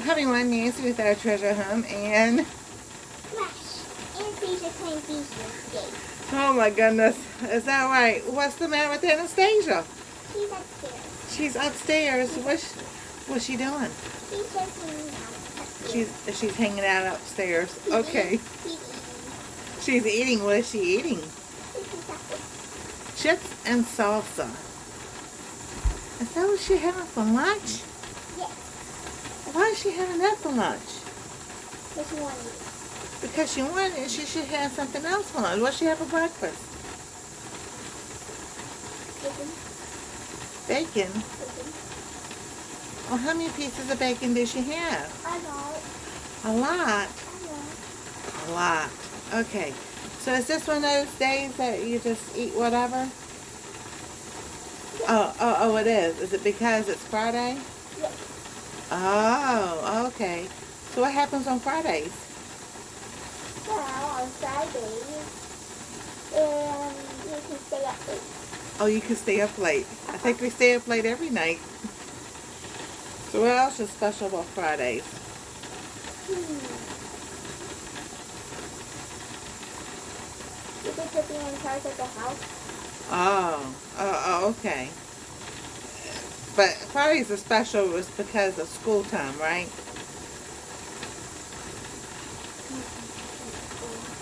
having one Nancy with our treasure home, and Anastasia playing beach today. oh my goodness, is that right? What's the matter with Anastasia? She's upstairs. She's upstairs. What's she doing? She's just hanging out upstairs. She's hanging out upstairs. Okay. She's eating. She's eating. What is she eating? Chips and salsa. Is that what she's having for lunch? Yes. Why is she having that for lunch? Because she wanted it. Because she wanted it. She should have something else for lunch. What she have for breakfast? Bacon. Bacon. Well, how many pieces of bacon does she have? A lot. A lot. A lot. A lot. Okay. So is this one of those days that you just eat whatever? Oh, it is. Is it because it's Friday? Yes. Oh, okay. So what happens on Fridays? Well, on Fridays, you can stay up late. Oh, you can stay up late. I think we stay up late every night. So what else is special about Fridays? You get to be in charge of the house. Oh, okay. But Fridays are special was because of school time, right?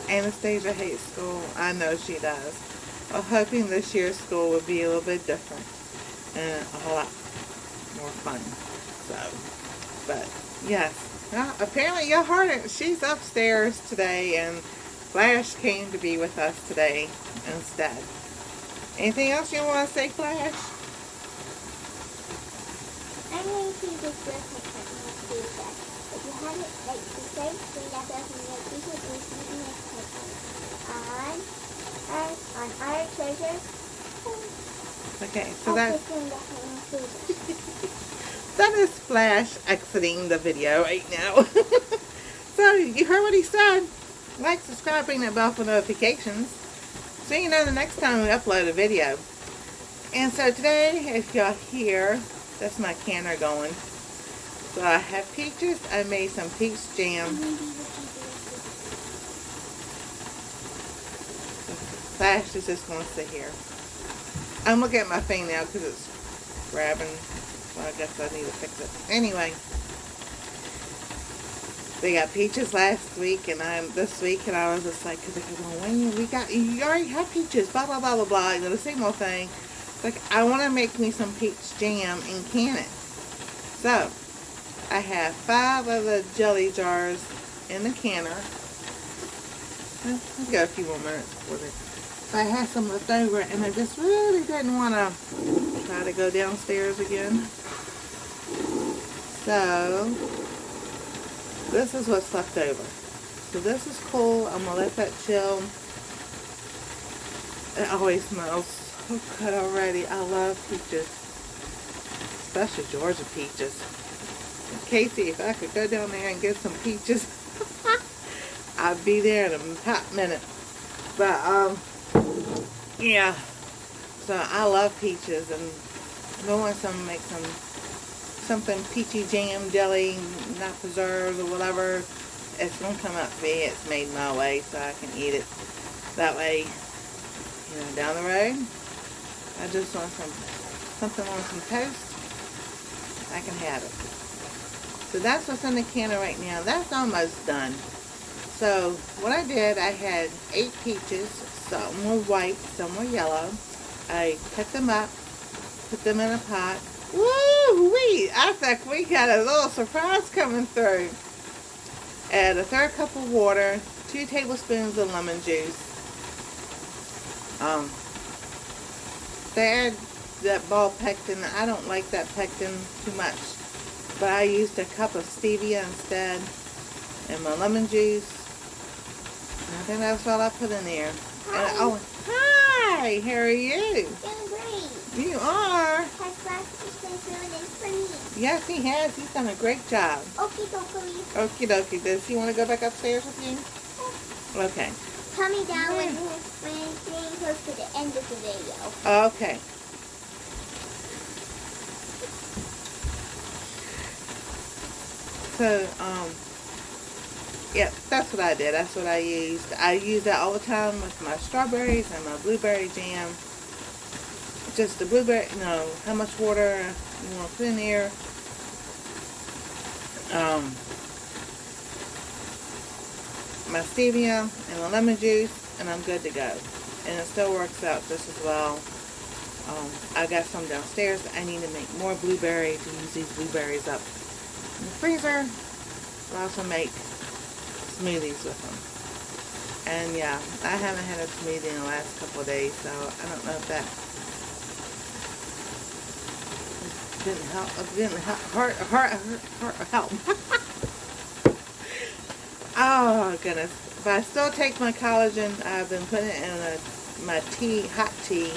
Anastasia hates school. I know she does. Well, hoping this year's school would be a little bit different and a whole lot more fun. So, but yes. Well, apparently y'all heard it. She's upstairs today, and Flash came to be with us today instead. Anything else you want to say, Flash? I'm going to this birthday present next Tuesday. If you haven't, like you said, bring that birthday next Tuesday and see the next present on our treasure. Okay, so that's... that That is Flash exiting the video right now. So, you heard what he said. Like, subscribe, ring that bell for notifications, so you know the next time we upload a video. And so today, if y'all hear, that's my canner going. So I have peaches. I made some peach jam. Flash is just going to sit here. I'm looking at my thing now because it's grabbing. Well, I guess I need to fix it. Anyway, they got peaches last week and this week, and I was just like, because they're going, when you already have peaches, blah blah blah blah blah. You know, the same old thing. Like, I want to make me some peach jam and can it. So I have 5 of the jelly jars in the canner. I've got a few more minutes for it. I had some left over, and I just really didn't want to try to go downstairs again. So, this is what's left over. So this is cool. I'm going to let that chill. It always smells so good already. I love peaches. Especially Georgia peaches. And Casey, if I could go down there and get some peaches, I'd be there in a hot minute. But, yeah. So I love peaches, and I want some make something peachy jam, jelly, not preserved or whatever. It's gonna come out to me. It's made my way, so I can eat it. That way, you know, down the road, I just want something on some toast. I can have it. So that's what's in the canner right now. That's almost done. So what I did, I had 8 peaches. Some were white, some were yellow. I cut them up, put them in a pot. Woo-wee! I think we got a little surprise coming through. Add a 1/3 cup of water, 2 tablespoons of lemon juice. They add that ball pectin. I don't like that pectin too much, but I used a cup of stevia instead, and my lemon juice. And I think that's all I put in there. Hi. And, oh, hi! How are you? Doing great. You are. Has Flash just been filling in for me? Yes, he has. He's done a great job. Okie dokie. Okie dokie. Does he want to go back upstairs with you? Okay. Tell me down when it's getting close to the end of the video. Okay. So So, yeah, that's what I did. That's what I used. I use that all the time with my strawberries and my blueberry jam. Just the blueberry, how much water you want to put in there. My stevia and the lemon juice, and I'm good to go. And it still works out just as well. I got some downstairs. I need to make more blueberry to use these blueberries up in the freezer. I'll also make smoothies with them. And yeah, I haven't had a smoothie in the last couple of days, so I don't know if that didn't help. Help. Oh goodness! But I still take my collagen. I've been putting it in my tea, hot tea,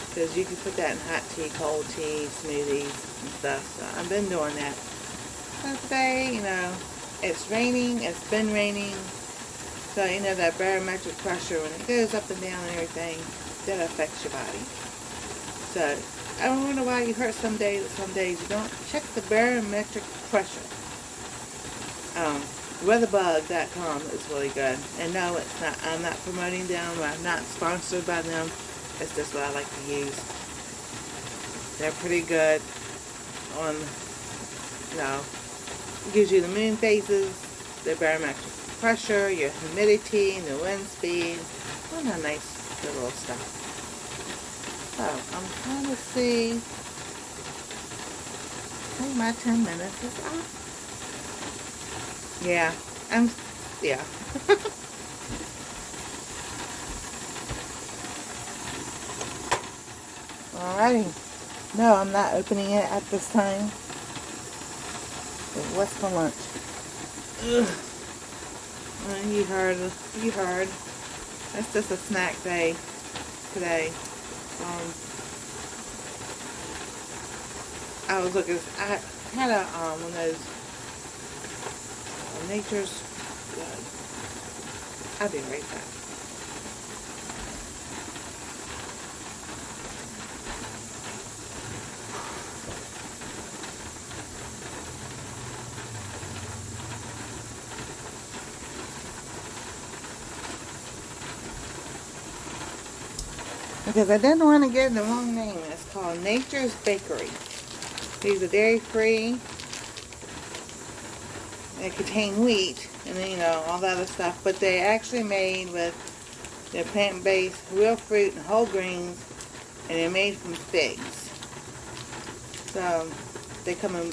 because you can put that in hot tea, cold tea, smoothies and stuff. So I've been doing that. So today, it's raining. It's been raining. So that barometric pressure, when it goes up and down and everything, that affects your body. So I don't wonder why you hurt some days you don't. Check the barometric pressure. Weatherbug.com is really good. And no, it's not. I'm not promoting them. I'm not sponsored by them. It's just what I like to use. They're pretty good on, gives you the moon phases, the barometric pressure, your humidity, the wind speed. All that nice little stuff. So I'm trying to see. I think my 10 minutes is up. Yeah, yeah. Alrighty. No, I'm not opening it at this time. What's for lunch? Ugh. You heard. It's just a snack day today. I had a, one of those, Nature's Good. I'll be right back. Because I didn't want to get the wrong name. It's called Nature's Bakery. These are dairy-free. They contain wheat and then, all that other stuff. But they're actually made with their plant-based, real fruit and whole grains. And they're made from figs. So, they come in,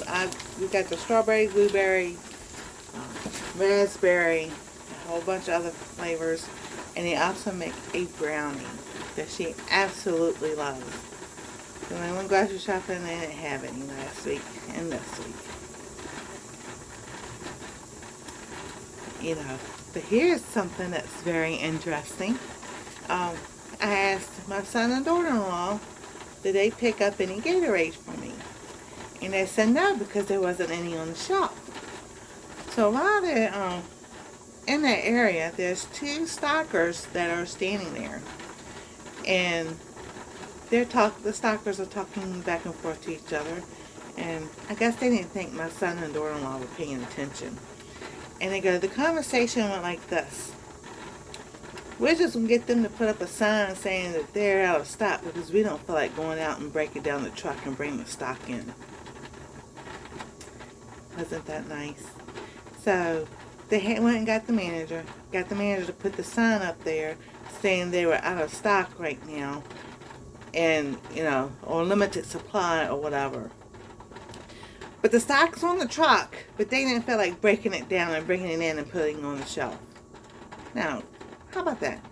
we got the strawberry, blueberry, raspberry, a whole bunch of other flavors. And they also make a brownie that she absolutely loves. So when I went grocery shopping, they didn't have any last week and this week. But here's something that's very interesting. I asked my son and daughter-in-law, did they pick up any Gatorade for me? And they said no, because there wasn't any on the shelf. So while they're in that area, there's two stalkers that are standing there. And the stalkers are talking back and forth to each other. And I guess they didn't think my son and daughter-in-law were paying attention. And they go, the conversation went like this. We're just going to get them to put up a sign saying that they're out of stock because we don't feel like going out and breaking down the truck and bringing the stock in. Wasn't that nice? So they went and got the manager to put the sign up there saying they were out of stock right now and, or limited supply or whatever. But the stock's on the truck, but they didn't feel like breaking it down and bringing it in and putting it on the shelf. Now, how about that?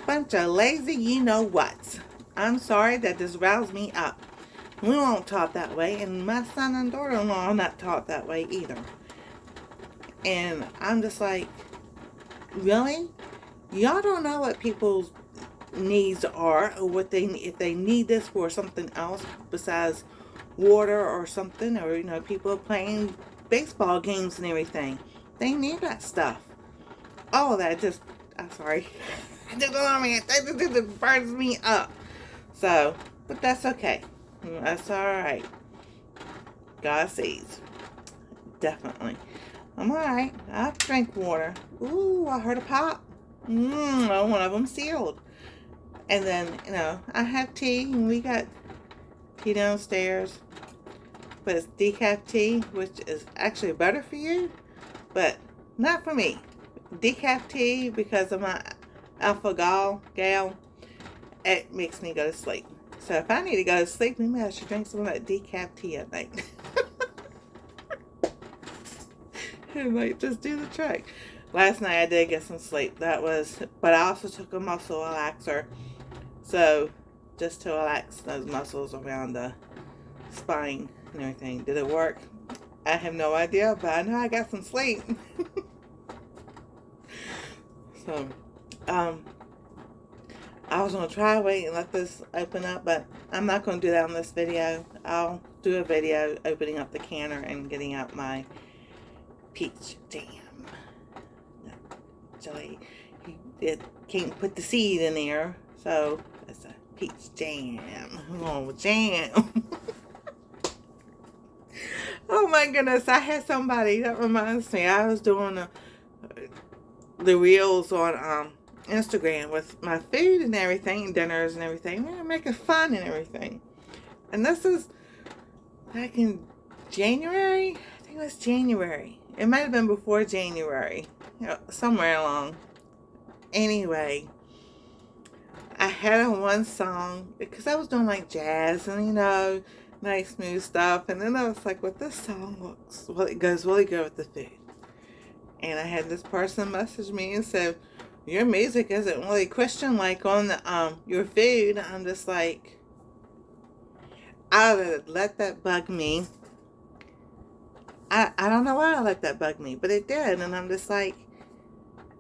Bunch of lazy you-know-whats. I'm sorry, that just roused me up. We weren't taught that way, and my son and daughter-in-law are not taught that way either. And I'm just like, really? Y'all don't know what people's needs are, or if they need this for something else besides water or something, or people playing baseball games and everything. They need that stuff. All of that I'm sorry. That just burns me up. So, but that's okay. That's alright. God sees. Definitely. I'm alright. I'll drink water. Ooh, I heard a pop. One of them sealed. And then, I have tea, and we got tea downstairs. But it's decaf tea, which is actually better for you, but not for me. Decaf tea, because of my alpha gal, it makes me go to sleep. So if I need to go to sleep, maybe I should drink some of that decaf tea at night. It might just do the trick. Last night I did get some sleep. But I also took a muscle relaxer. So, just to relax those muscles around the spine and everything. Did it work? I have no idea, but I know I got some sleep. So, I was going to try wait and let this open up, but I'm not going to do that on this video. I'll do a video opening up the canner and getting out my peach jam. Actually, it can't put the seed in there, so it's a peach jam. Oh, jam. Oh my goodness, I had somebody, that reminds me, I was doing the reels on Instagram with my food and everything, dinners and everything. We were making fun and everything. And this is back in January. I think it was January. It might have been before January. Somewhere along. Anyway, I had on one song because I was doing like jazz and nice smooth stuff. And then I was like, well, this song it goes really good with the food. And I had this person message me and said, your music isn't really Christian like on the your food. I'm just like, I let that bug me. I don't know why I let that bug me, but it did. And I'm just like,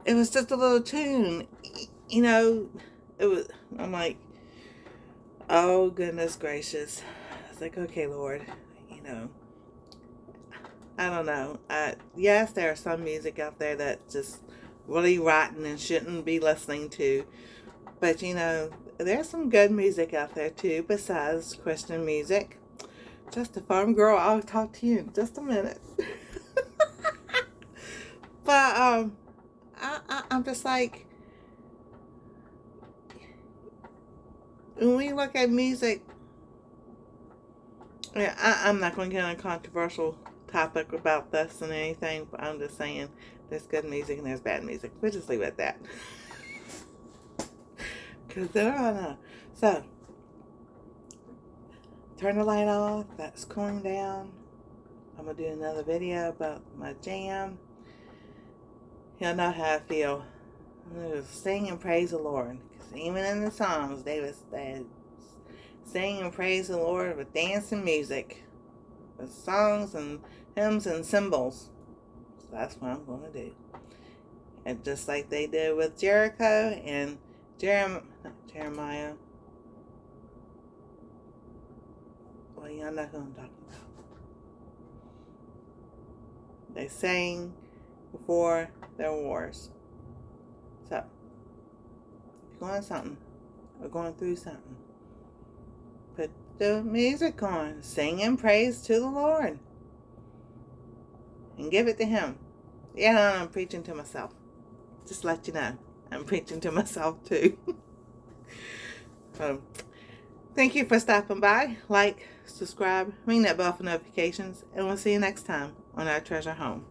it was just a little tune. I'm like, oh goodness gracious. I was like, okay, Lord, I don't know. Yes, there are some music out there that's just really rotten and shouldn't be listening to. But, there's some good music out there, too, besides Christian music. Just a farm girl, I'll talk to you in just a minute. But, I'm just like, when we look at music, I'm not going to get on a controversial topic about this and anything, but I'm just saying there's good music and there's bad music. We'll just leave it at that. Because I don't know. So, turn the light off. That's cooling down. I'm going to do another video about my jam. You'll know how I feel. I'm going to sing and praise the Lord. Because even in the Psalms, they sing and praise the Lord with dance and music. With songs and hymns and cymbals. So that's what I'm going to do. And just like they did with Jericho and Jeremiah. Well, y'all know who I'm talking about. They sang before their wars. So, if you're going something, or going through something, put the music on. Sing and praise to the Lord. And give it to Him. Yeah, I'm preaching to myself. Just let you know. I'm preaching to myself too. Thank you for stopping by. Like, subscribe, ring that bell for notifications, and we'll see you next time on Our Treasure Home.